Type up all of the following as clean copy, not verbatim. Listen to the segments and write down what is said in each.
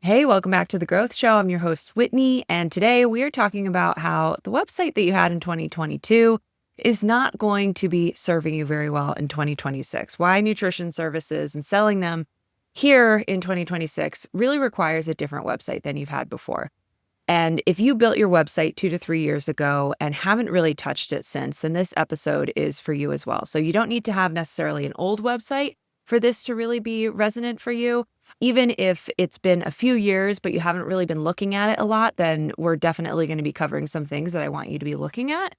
Hey, welcome back to The Growth Show. I'm your host, Whitney, and today we are talking about how the website that you had in 2022 is not going to be serving you very well in 2026. Why nutrition services and selling them here in 2026 really requires a different website than you've had before. And if you built your website 2 to 3 years ago and haven't really touched it since, then this episode is for you as well. So you don't need to have necessarily an old website for this to really be resonant for you. Even if it's been a few years, but you haven't really been looking at it a lot, then we're definitely going to be covering some things that I want you to be looking at.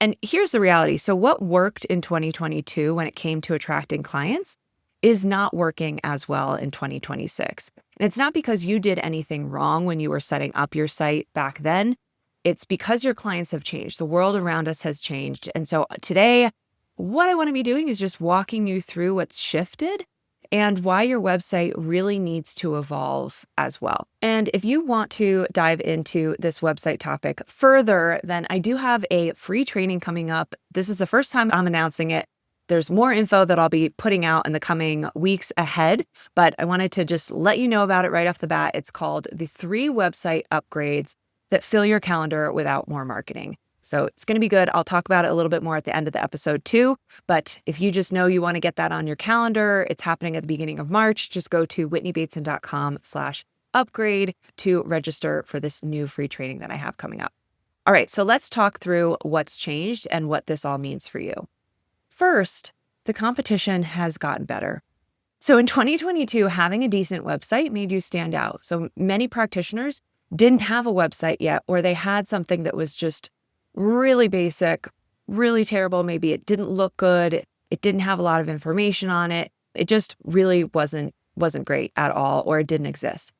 And here's the reality. So what worked in 2022 when it came to attracting clients is not working as well in 2026. And it's not because you did anything wrong when you were setting up your site back then. It's because your clients have changed. The world around us has changed. And so today, what I want to be doing is just walking you through what's shifted and why your website really needs to evolve as well. And if you want to dive into this website topic further, then I do have a free training coming up. This is the first time I'm announcing it. There's more info that I'll be putting out in the coming weeks ahead, but I wanted to just let you know about it right off the bat. It's called the 3 website upgrades that fill your calendar without more marketing. So it's going to be good. I'll talk about it a little bit more at the end of the episode too. But if you just know you want to get that on your calendar, it's happening at the beginning of March. Just go to whitneybateson.com/upgrade to register for this new free training that I have coming up. All right, so let's talk through what's changed and what this all means for you. First, the competition has gotten better. So in 2022, having a decent website made you stand out. So many practitioners didn't have a website yet, or they had something that was just really basic, really terrible. Maybe it didn't look good. It didn't have a lot of information on it. It just really wasn't great at all, or it didn't exist.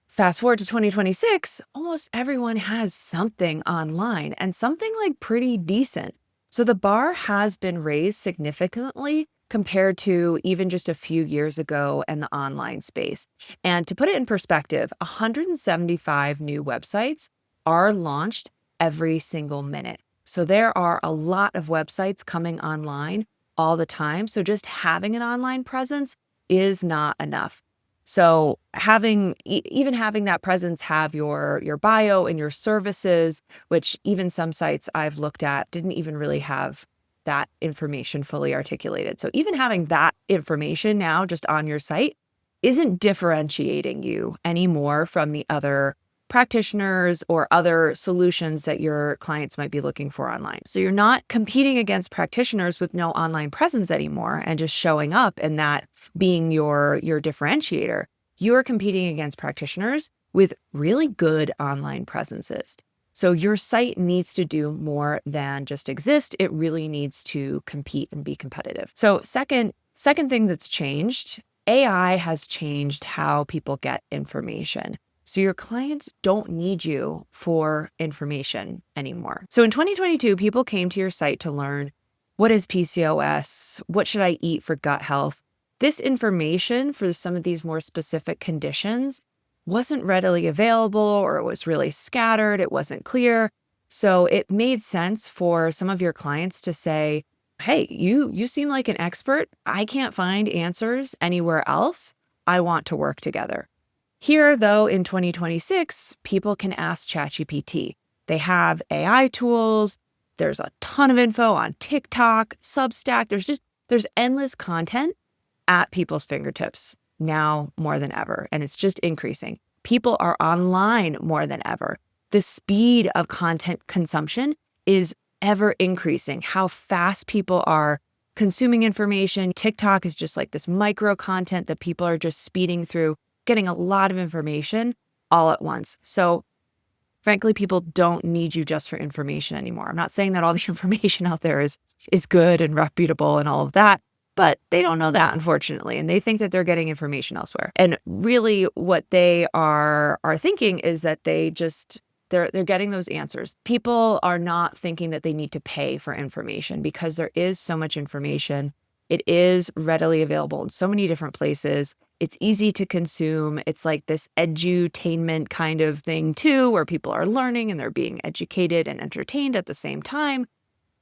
Fast forward to 2026, almost everyone has something online and something like pretty decent. So the bar has been raised significantly compared to even just a few years ago in the online space. And to put it in perspective, 175 new websites are launched every single minute. So there are a lot of websites coming online all the time. So just having an online presence is not enough. So even having that presence, have your bio and your services, which even some sites I've looked at didn't even really have that information fully articulated. So even having that information now just on your site isn't differentiating you anymore from the other practitioners or other solutions that your clients might be looking for online. So you're not competing against practitioners with no online presence anymore and just showing up and that being your differentiator. You are competing against practitioners with really good online presences. So your site needs to do more than just exist. It really needs to compete and be competitive. So second thing that's changed, AI has changed how people get information. So your clients don't need you for information anymore. So in 2022, people came to your site to learn, what is PCOS? What should I eat for gut health? This information for some of these more specific conditions wasn't readily available, or it was really scattered. It wasn't clear. So it made sense for some of your clients to say, hey, you seem like an expert. I can't find answers anywhere else. I want to work together. Here, though, in 2026, people can ask ChatGPT. They have AI tools. There's a ton of info on TikTok, Substack. There's endless content at people's fingertips now more than ever. And it's just increasing. People are online more than ever. The speed of content consumption is ever increasing. How fast people are consuming information. TikTok is just like this micro content that people are just speeding through, getting a lot of information all at once. So frankly, people don't need you just for information anymore. I'm not saying that all the information out there is good and reputable and all of that, but they don't know that, unfortunately, and they think that they're getting information elsewhere. And really what they are thinking is that they're getting those answers. People are not thinking that they need to pay for information because there is so much information. It is readily available in so many different places. It's easy to consume. It's like this edutainment kind of thing too, where people are learning and they're being educated and entertained at the same time.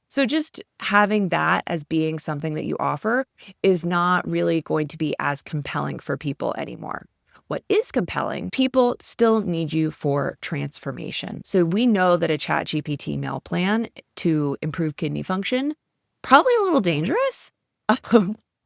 So just having that as being something that you offer is not really going to be as compelling for people anymore. what is compelling, people still need you for transformation. So we know that a ChatGPT meal plan to improve kidney function, probably a little dangerous,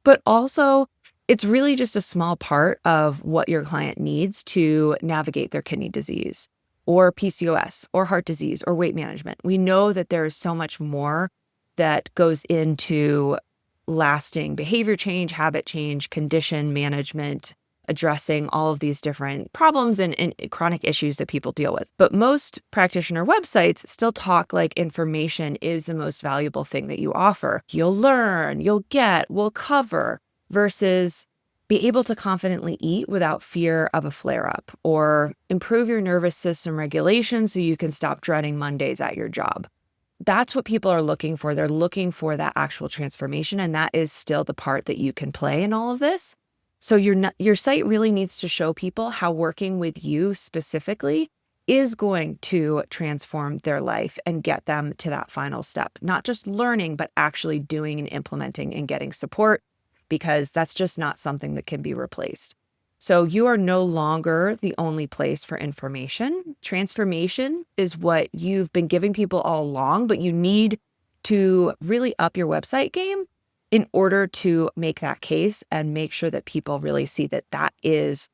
but also it's really just a small part of what your client needs to navigate their kidney disease or PCOS or heart disease or weight management. We know that there is so much more that goes into lasting behavior change, habit change, condition management, addressing all of these different problems and chronic issues that people deal with. But most practitioner websites still talk like information is the most valuable thing that you offer. You'll learn, you'll get, we'll cover, versus be able to confidently eat without fear of a flare-up, or improve your nervous system regulation so you can stop dreading Mondays at your job. That's what people are looking for. They're looking for that actual transformation, and that is still the part that you can play in all of this. So your site really needs to show people how working with you specifically is going to transform their life and get them to that final step. Not just learning, but actually doing and implementing and getting support, because that's just not something that can be replaced. So you are no longer the only place for information. Transformation is what you've been giving people all along, but you need to really up your website game in order to make that case and make sure that people really see that that is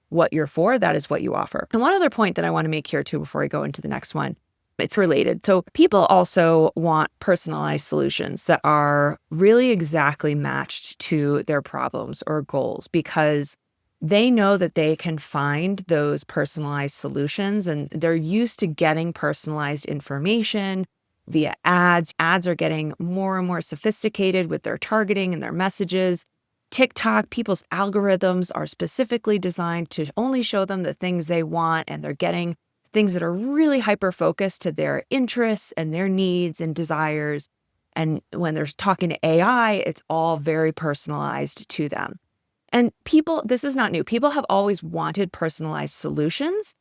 what you're for, that is what you offer. And one other point that I want to make here too before I go into the next one, it's related. So people also want personalized solutions that are really exactly matched to their problems or goals, because they know that they can find those personalized solutions, and they're used to getting personalized information via ads. Ads are getting more and more sophisticated with their targeting and their messages. TikTok, people's algorithms are specifically designed to only show them the things they want, and they're getting things that are really hyper-focused to their interests and their needs and desires. And when they're talking to AI, it's all very personalized to them. And people, this is not new. People have always wanted personalized solutions.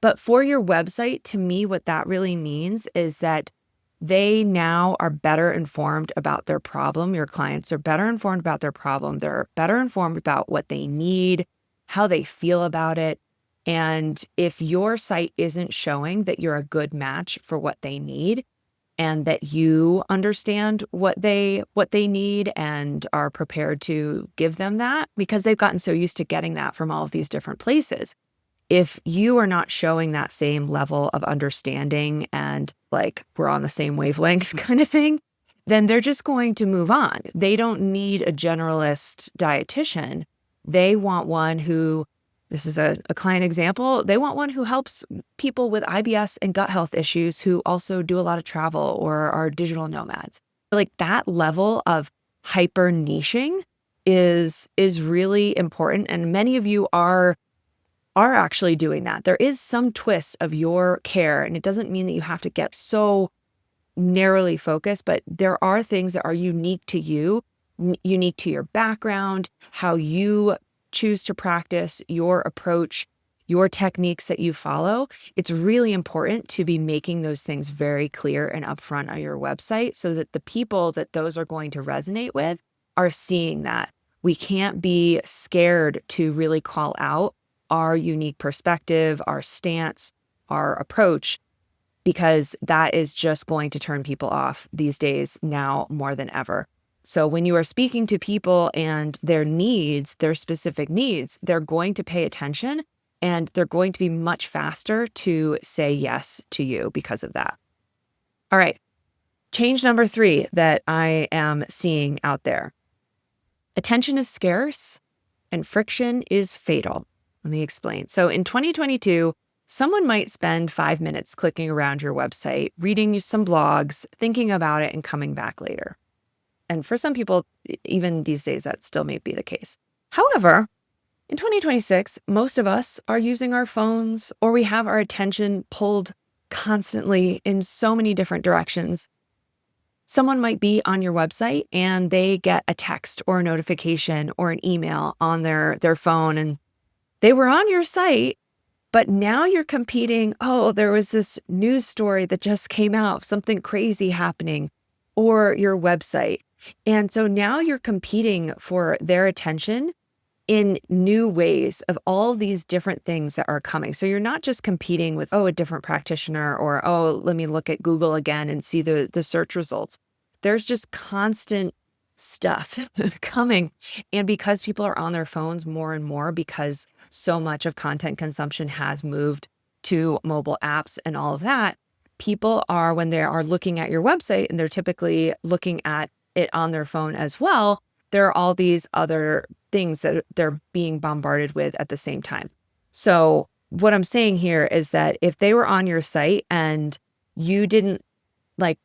But for your website, to me, what that really means is that they now are better informed about their problem. Your clients are better informed about their problem. They're better informed about what they need, how they feel about it. And if your site isn't showing that you're a good match for what they need, and that you understand what they need and are prepared to give them that, because they've gotten so used to getting that from all of these different places. If you are not showing that same level of understanding and like we're on the same wavelength kind of thing, then they're just going to move on. They don't need a generalist dietitian. They want one who, this is a client example, they want one who helps people with IBS and gut health issues who also do a lot of travel or are digital nomads. Like that level of hyper niching is really important. And many of you are actually doing that. There is some twist of your care, and it doesn't mean that you have to get so narrowly focused, but there are things that are unique to you, unique to your background, how you choose to practice, your approach, your techniques that you follow. It's really important to be making those things very clear and upfront on your website so that the people that those are going to resonate with are seeing that. We can't be scared to really call out our unique perspective, our stance, our approach, because that is just going to turn people off these days now more than ever. So when you are speaking to people and their needs, their specific needs, they're going to pay attention, and they're going to be much faster to say yes to you because of that. All right. Change number 3 that I am seeing out there. Attention is scarce and friction is fatal. Let me explain. So in 2022, someone might spend 5 minutes clicking around your website, reading some blogs, thinking about it, and coming back later. And for some people, even these days, that still may be the case. However, in 2026, most of us are using our phones, or we have our attention pulled constantly in so many different directions. Someone might be on your website and they get a text or a notification or an email on their phone, and they were on your site, but now you're competing. Oh, there was this news story that just came out, something crazy happening, or your website. And so now you're competing for their attention in new ways of all these different things that are coming. So you're not just competing with, a different practitioner or, let me look at Google again and see the search results. There's just constant stuff coming. And because people are on their phones more and more, because so much of content consumption has moved to mobile apps and all of that, people are, when they are looking at your website and they're typically looking at it on their phone as well, there are all these other things that they're being bombarded with at the same time. So what I'm saying here is that if they were on your site and you didn't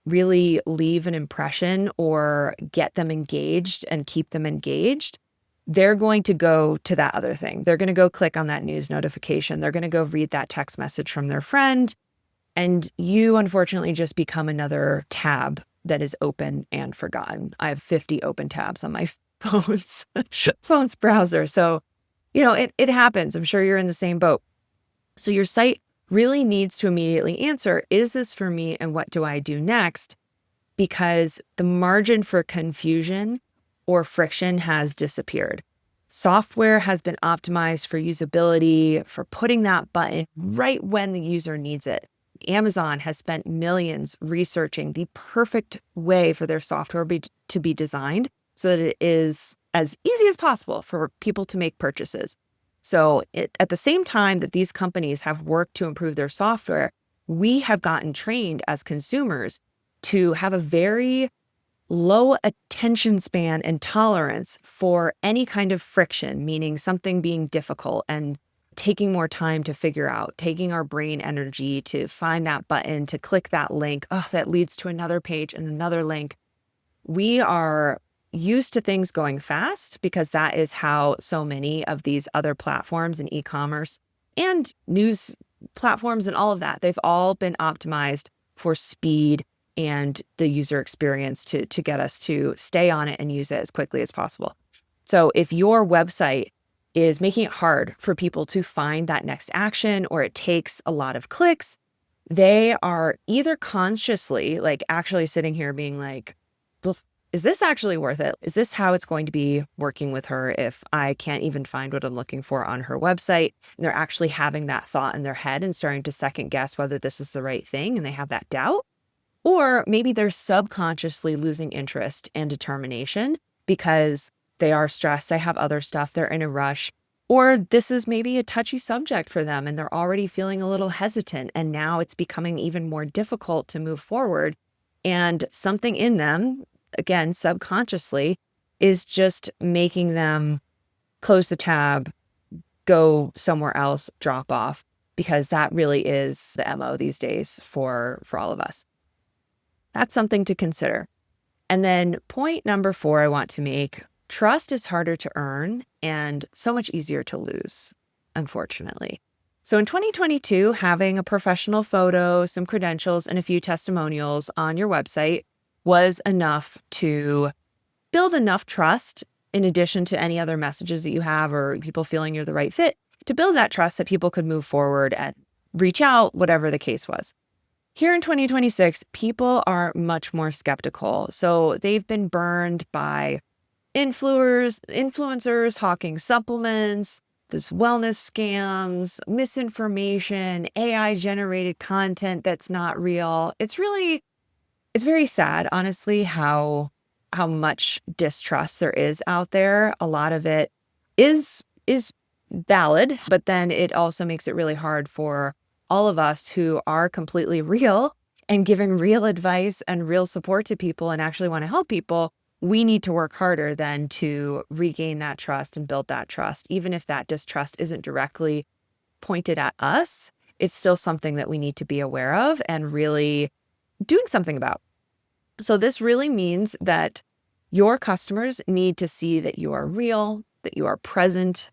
really leave an impression or get them engaged and keep them engaged, they're going to go to that other thing. They're going to go click on that news notification. They're going to go read that text message from their friend. And you, unfortunately, just become another tab that is open and forgotten. I have 50 open tabs on my phone's browser. So, it happens. I'm sure you're in the same boat. So your site really needs to immediately answer, is this for me and what do I do next? Because the margin for confusion or friction has disappeared. Software has been optimized for usability, for putting that button right when the user needs it. Amazon has spent millions researching the perfect way for their software to be designed so that it is as easy as possible for people to make purchases. So at the same time that these companies have worked to improve their software, we have gotten trained as consumers to have a very low attention span and tolerance for any kind of friction, meaning something being difficult and taking more time to figure out, taking our brain energy to find that button, to click that link. That leads to another page and another link. We are used to things going fast because that is how so many of these other platforms and e-commerce and news platforms and all of that, they've all been optimized for speed and the user experience to get us to stay on it and use it as quickly as possible. So if your website is making it hard for people to find that next action, or it takes a lot of clicks, they are either consciously actually sitting here being like, is this actually worth it? Is this how it's going to be working with her if I can't even find what I'm looking for on her website? And they're actually having that thought in their head and starting to second guess whether this is the right thing, and they have that doubt. Or maybe they're subconsciously losing interest and determination because they are stressed, they have other stuff, they're in a rush, or this is maybe a touchy subject for them and they're already feeling a little hesitant, and now it's becoming even more difficult to move forward. And something in them, again, subconsciously, is just making them close the tab, go somewhere else, drop off, because that really is the MO these days for all of us. That's something to consider. And then point number 4 I want to make, trust is harder to earn and so much easier to lose, unfortunately. So in 2022, having a professional photo, some credentials, and a few testimonials on your website was enough to build enough trust, in addition to any other messages that you have or people feeling you're the right fit, to build that trust that people could move forward and reach out, whatever the case was. Here in 2026, people are much more skeptical. So they've been burned by influencers hawking supplements, this wellness scams, misinformation, AI generated content that's not real. It's very sad, honestly, how much distrust there is out there. A lot of it is valid, but then it also makes it really hard for all of us who are completely real and giving real advice and real support to people and actually want to help people. We need to work harder then to regain that trust and build that trust. Even if that distrust isn't directly pointed at us, it's still something that we need to be aware of and really doing something about. So this really means that your customers need to see that you are real, that you are present,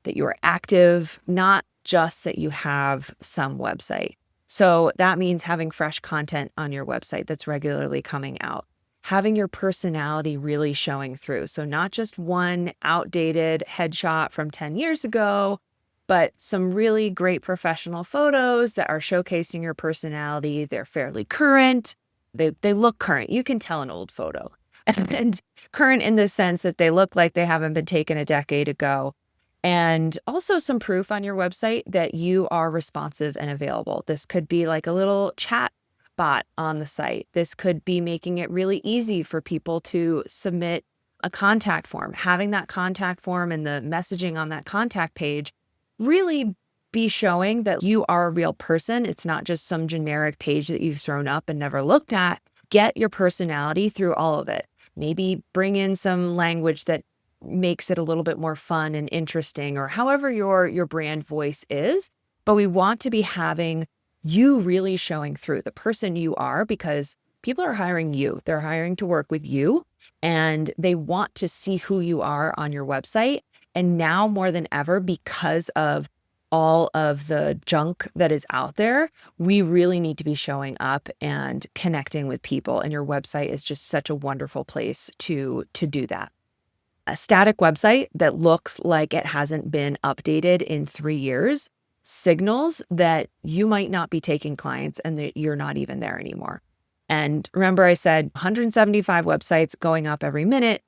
that you are active, not just that you have some website. So that means having fresh content on your website that's regularly coming out, having your personality really showing through. So not just one outdated headshot from 10 years ago, but some really great professional photos that are showcasing your personality. They're fairly current. They look current. You can tell an old photo. And current in the sense that they look like they haven't been taken a decade ago. And also some proof on your website that you are responsive and available. This could be like a little chat bot on the site. This could be making it really easy for people to submit a contact form. Having that contact form and the messaging on that contact page really be showing that you are a real person. It's not just some generic page that you've thrown up and never looked at. Get your personality through all of it. Maybe bring in some language that makes it a little bit more fun and interesting, or however your brand voice is. But we want to be having you really showing through the person you are, because people are hiring you. They're hiring to work with you, and they want to see who you are on your website. And now more than ever, because of all of the junk that is out there, we really need to be showing up and connecting with people. And your website is just such a wonderful place to do that. A static website that looks like it hasn't been updated in 3 years signals that you might not be taking clients and that you're not even there anymore. And remember, I said 175 websites going up every minute.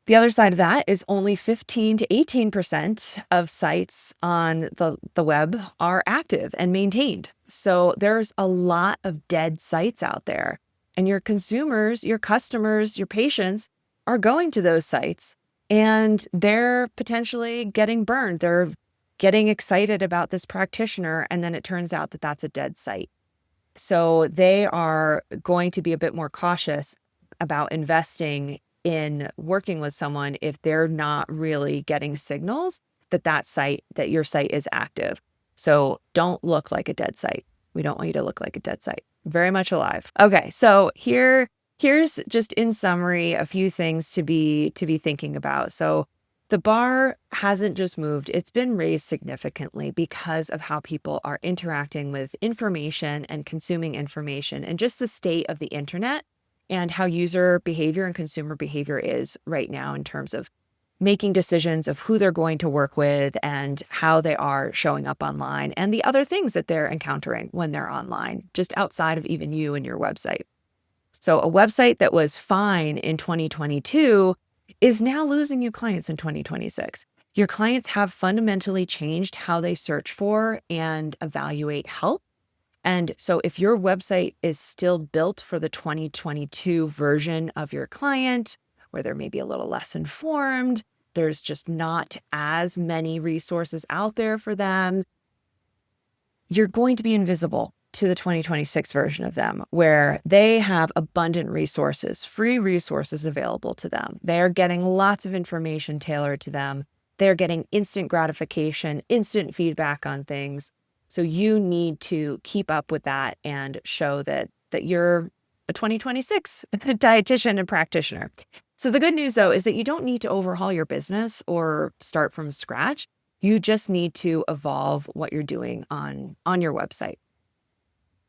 The other side of that is only 15 to 18% of sites on the web are active and maintained. So there's a lot of dead sites out there. And your consumers, your customers, your patients are going to those sites, and they're potentially getting burned. They're getting excited about this practitioner, and then it turns out that that's a dead site. So they are going to be a bit more cautious about investing in working with someone if they're not really getting signals that your site is active. So don't look like a dead site. We don't want you to look like a dead site. Very much alive. Okay, so here's just in summary a few things to be thinking about. So the bar hasn't just moved, it's been raised significantly because of how people are interacting with information and consuming information, and just the state of the internet and how user behavior and consumer behavior is right now in terms of making decisions of who they're going to work with and how they are showing up online and the other things that they're encountering when they're online, just outside of even you and your website. So a website that was fine in 2022 is now losing you clients in 2026. Your clients have fundamentally changed how they search for and evaluate help. And so if your website is still built for the 2022 version of your client, where they're maybe a little less informed, there's just not as many resources out there for them, you're going to be invisible to the 2026 version of them, where they have abundant resources, free resources available to them. They're getting lots of information tailored to them. They're getting instant gratification, instant feedback on things. So you need to keep up with that and show that you're a 2026 dietitian and practitioner. So the good news, though, is that you don't need to overhaul your business or start from scratch. You just need to evolve what you're doing on your website.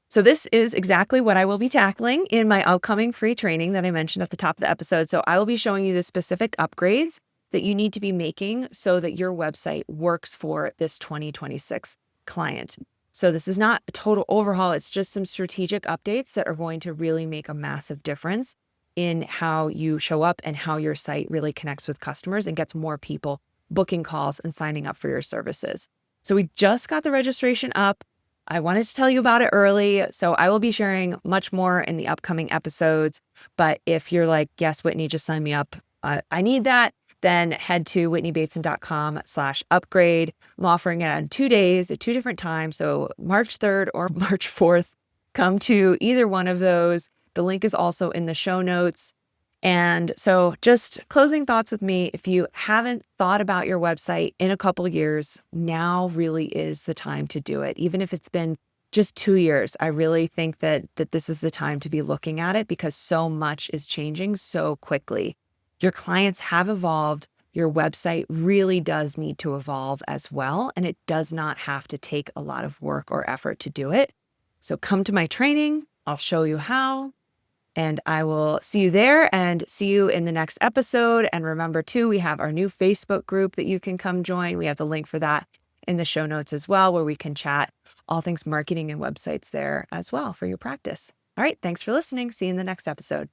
So this is exactly what I will be tackling in my upcoming free training that I mentioned at the top of the episode. So I will be showing you the specific upgrades that you need to be making so that your website works for this 2026 client. So this is not a total overhaul. It's just some strategic updates that are going to really make a massive difference in how you show up and how your site really connects with customers and gets more people booking calls and signing up for your services. So we just got the registration up. I wanted to tell you about it early, so I will be sharing much more in the upcoming episodes. But if you're like, yes, Whitney, just sign me up, I need that, then head to whitneybateson.com/upgrade. I'm offering it on 2 days at 2 different times. So March 3rd or March 4th, come to either one of those. The link is also in the show notes. And so just closing thoughts with me, if you haven't thought about your website in a couple years, now really is the time to do it. Even if it's been just 2 years, I really think that this is the time to be looking at it, because so much is changing so quickly. Your clients have evolved. Your website really does need to evolve as well, and it does not have to take a lot of work or effort to do it. So come to my training. I'll show you how. And I will see you there and see you in the next episode. And remember, too, we have our new Facebook group that you can come join. We have the link for that in the show notes as well, where we can chat all things marketing and websites there as well for your practice. All right. Thanks for listening. See you in the next episode.